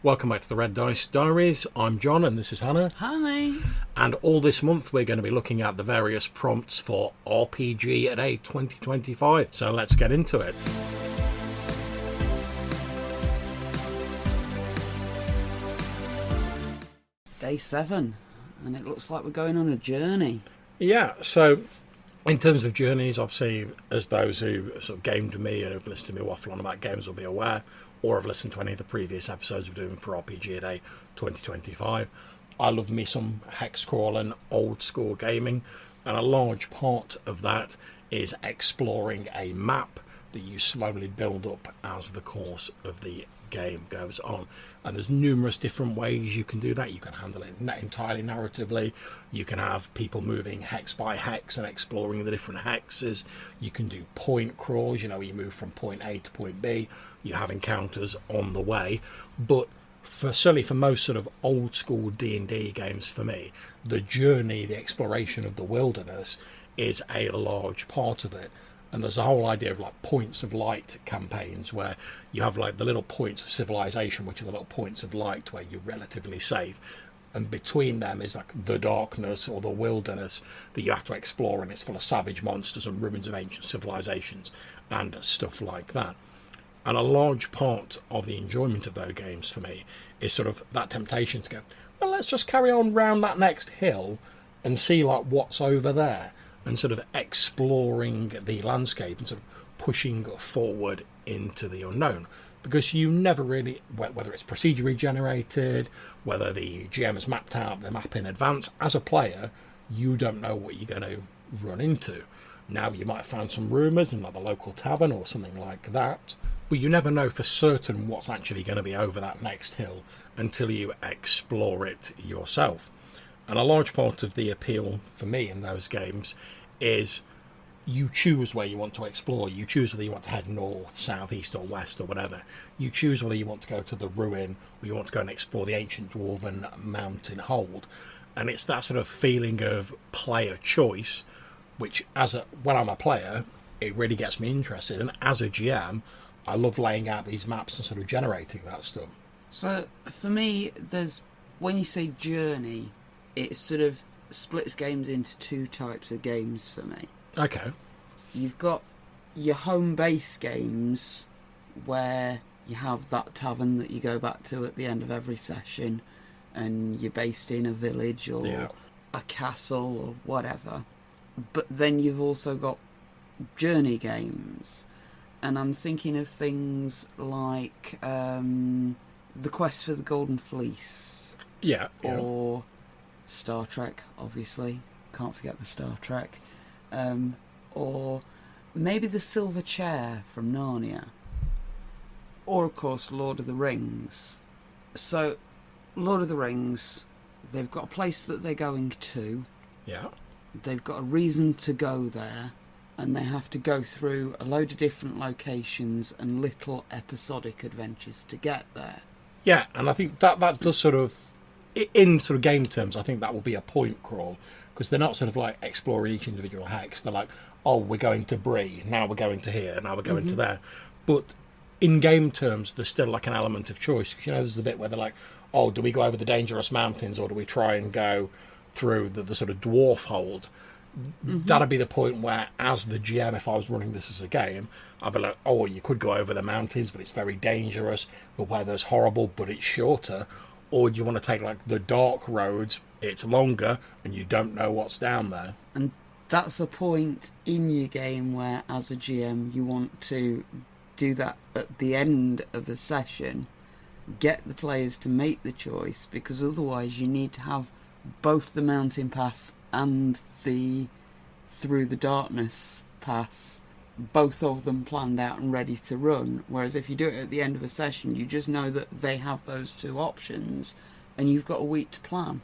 Welcome back to the Red Dice Diaries. I'm John and this is Hannah. Hi. And all this month we're going to be looking at the various prompts for RPGaDay 2025. So let's get into it. Day 7, and it looks like we're going on a journey. Yeah, so in terms of journeys, obviously, as those who sort of gamed me and have listened to me waffle on about games will be aware, or have listened to any of the previous episodes we're doing for RPGaDay 2025, I love me some hex crawling, old school gaming, and a large part of that is exploring a map that you slowly build up as the course of the game goes on. And there's numerous different ways you can do that. You can handle it entirely narratively. You can have people moving hex by hex and exploring the different hexes. You can do point crawls, you move from point A to point B. You have encounters on the way. But certainly for most sort of old school D&D games, for me, the journey, the exploration of the wilderness is a large part of it. And there's a whole idea of like points of light campaigns where you have like the little points of civilization, which are the little points of light where you're relatively safe. And between them is like the darkness or the wilderness that you have to explore, and it's full of savage monsters and ruins of ancient civilizations and stuff like that. And a large part of the enjoyment of those games for me is sort of that temptation to go, well, let's just carry on round that next hill and see like what's over there, and sort of exploring the landscape and sort of pushing forward into the unknown. Because you never really, whether it's procedurally generated, whether the GM has mapped out the map in advance, as a player, you don't know what you're going to run into. Now, you might find some rumours in like the local tavern or something like that, but you never know for certain what's actually going to be over that next hill until you explore it yourself. And a large part of the appeal for me in those games is you choose where you want to explore. You choose whether you want to head north, south, east or west or whatever. You choose whether you want to go to the ruin or you want to go and explore the ancient dwarven mountain hold. And it's that sort of feeling of player choice, which when I'm a player, it really gets me interested. And as a GM, I love laying out these maps and sort of generating that stuff. So for me, when you say journey, it sort of splits games into two types of games for me. Okay. You've got your home base games where you have that tavern that you go back to at the end of every session and you're based in a village or a castle or whatever. But then you've also got journey games, and I'm thinking of things like The Quest for the Golden Fleece. Yeah. Or Star Trek, obviously. Can't forget the Star Trek. Or maybe The Silver Chair from Narnia. Or, of course, Lord of the Rings. So, Lord of the Rings, they've got a place that they're going to. Yeah. They've got a reason to go there. And they have to go through a load of different locations and little episodic adventures to get there. Yeah, and I think that does sort of, in sort of game terms, I think that will be a point crawl, because they're not sort of like exploring each individual hex. They're like, oh, we're going to Bree, now we're going to here, now we're going to there. But in game terms, there's still like an element of choice. Because, there's the bit where they're like, oh, do we go over the dangerous mountains or do we try and go through the sort of dwarf hold? That'd be the point where, as the GM, if I was running this as a game, I'd be like, oh, you could go over the mountains, but it's very dangerous. The weather's horrible, but it's shorter. Or do you want to take like the dark roads? It's longer, and you don't know what's down there. And that's a point in your game where, as a GM, you want to do that at the end of a session. Get the players to make the choice, because otherwise you need to have both the mountain pass and the Through the Darkness pass, both of them planned out and ready to run. Whereas if you do it at the end of a session, you just know that they have those two options and you've got a week to plan.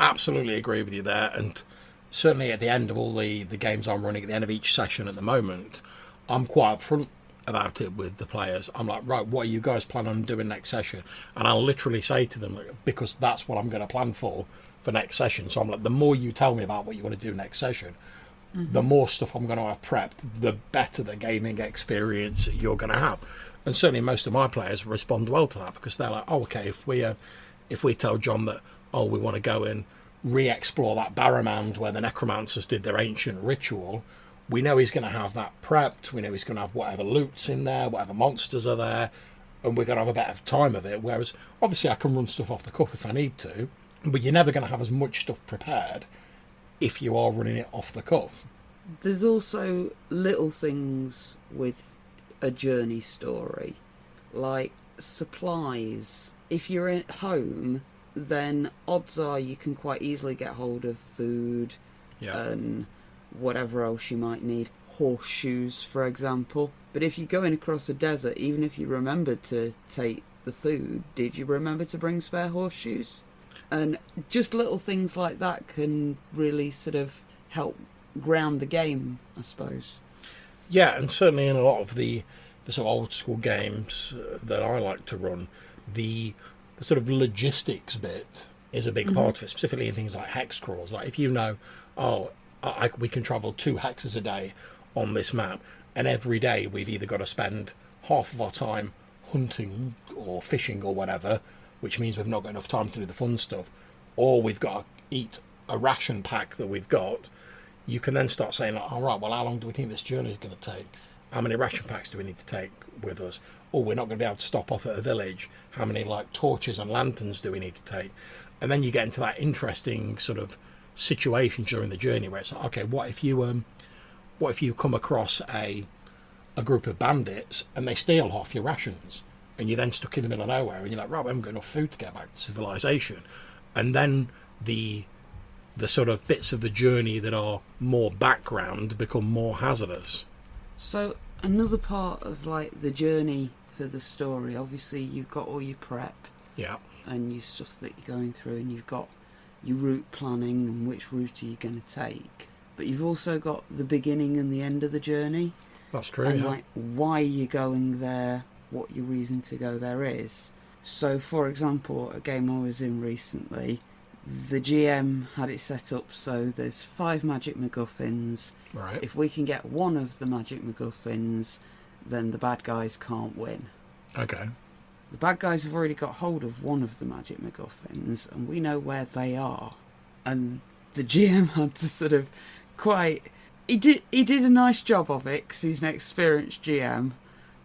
Absolutely agree with you there. And certainly at the end of all the games I'm running, at the end of each session at the moment, I'm quite upfront about it with the players. I'm like, right, what are you guys planning on doing next session? And I'll literally say to them, because that's what I'm going to plan for next session. So I'm like, the more you tell me about what you want to do next session, the more stuff I'm going to have prepped, the better the gaming experience you're going to have. And certainly most of my players respond well to that, because they're like, oh, okay, if we tell John that, oh, we want to go and re-explore that Barrowmound where the necromancers did their ancient ritual, we know he's going to have that prepped, we know he's going to have whatever loot's in there, whatever monsters are there, and we're going to have a better time of it. Whereas obviously I can run stuff off the cuff if I need to, but you're never going to have as much stuff prepared if you are running it off the cuff. There's also little things with a journey story, like supplies. If you're at home, then odds are you can quite easily get hold of food and whatever else you might need. Horseshoes, for example. But if you're going across a desert, even if you remembered to take the food, did you remember to bring spare horseshoes? And just little things like that can really sort of help ground the game, I suppose. Yeah, and certainly in a lot of the sort of old school games that I like to run, the sort of logistics bit is a big part of it, specifically in things like hex crawls. Like if you know, we can travel 2 hexes a day on this map, and every day we've either got to spend half of our time hunting or fishing or whatever, which means we've not got enough time to do the fun stuff, or we've got to eat a ration pack that we've got. You can then start saying, like, all right, well, how long do we think this journey is going to take? How many ration packs do we need to take with us? Oh, we're not going to be able to stop off at a village. How many, like, torches and lanterns do we need to take? And then you get into that interesting sort of situation during the journey where it's like, okay, what if you come across a group of bandits and they steal half your rations, and you're then stuck in the middle of nowhere, and you're like, right, we haven't got enough food to get back to civilization. And then the sort of bits of the journey that are more background become more hazardous. So another part of like the journey for the story, obviously you've got all your prep, and your stuff that you're going through, and you've got your route planning and which route are you going to take. But you've also got the beginning and the end of the journey. That's true. And like why you're going there, what your reason to go there is. So, for example, a game I was in recently, the GM had it set up so there's 5 magic MacGuffins. Right. If we can get one of the magic MacGuffins, then the bad guys can't win. Okay. The bad guys have already got hold of one of the magic MacGuffins, and we know where they are. And the GM had to sort of He did a nice job of it, because he's an experienced GM.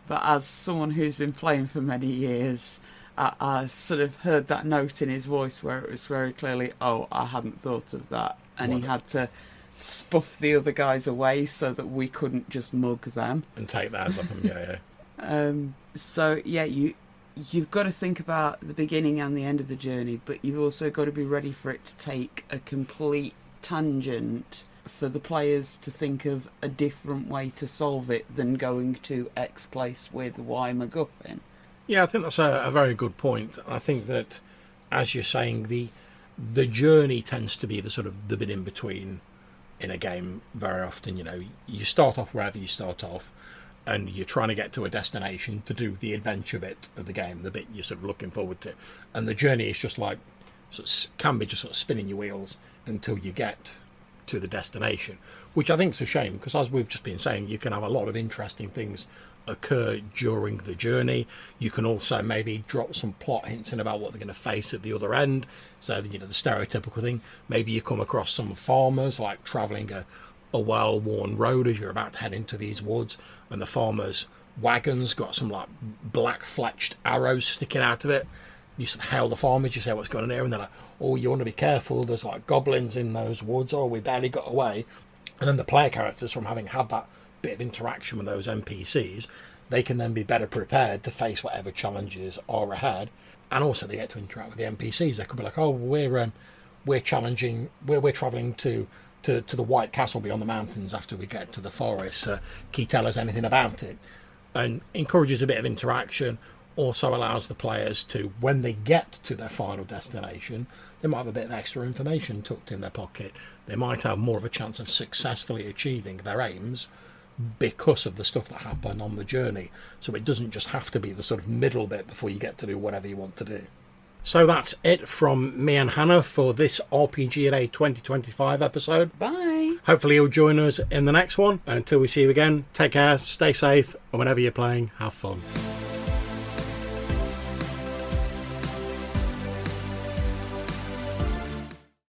But as someone who's been playing for many years, I sort of heard that note in his voice where it was very clearly, oh, I hadn't thought of that. And he had to spuff the other guys away so that we couldn't just mug them. And take theirs off them, So, yeah, you've got to think about the beginning and the end of the journey, but you've also got to be ready for it to take a complete tangent for the players to think of a different way to solve it than going to X place with Y MacGuffin. Yeah, I think that's a very good point. I think that, as you're saying, the journey tends to be the sort of the bit in between in a game very often. You know, you start off wherever you start off, and you're trying to get to a destination to do the adventure bit of the game, the bit you're sort of looking forward to. And the journey is just like, can be just sort of spinning your wheels until you get to the destination, which I think is a shame, because as we've just been saying, you can have a lot of interesting things occur during the journey. You can also maybe drop some plot hints in about what they're going to face at the other end. So, you know, the stereotypical thing, maybe you come across some farmers like travelling a well-worn road as you're about to head into these woods, and the farmers' wagons got some like black-fletched arrows sticking out of it. You sort of hail the farmers, you say what's going on here, and they're like, oh, you want to be careful, there's like goblins in those woods, oh, we barely got away. And then the player characters, from having had that bit of interaction with those NPCs, they can then be better prepared to face whatever challenges are ahead. And also they get to interact with the NPCs. They could be like, oh, we're traveling to the White Castle beyond the mountains after we get to the forest. Can you tell us anything about it? And encourages a bit of interaction. Also allows the players to, when they get to their final destination, they might have a bit of extra information tucked in their pocket. They might have more of a chance of successfully achieving their aims because of the stuff that happened on the journey. So it doesn't just have to be the sort of middle bit before you get to do whatever you want to do. So that's it from me and Hannah for this RPGaDay 2025 episode. Bye! Hopefully you'll join us in the next one. And until we see you again, take care, stay safe, and whenever you're playing, have fun.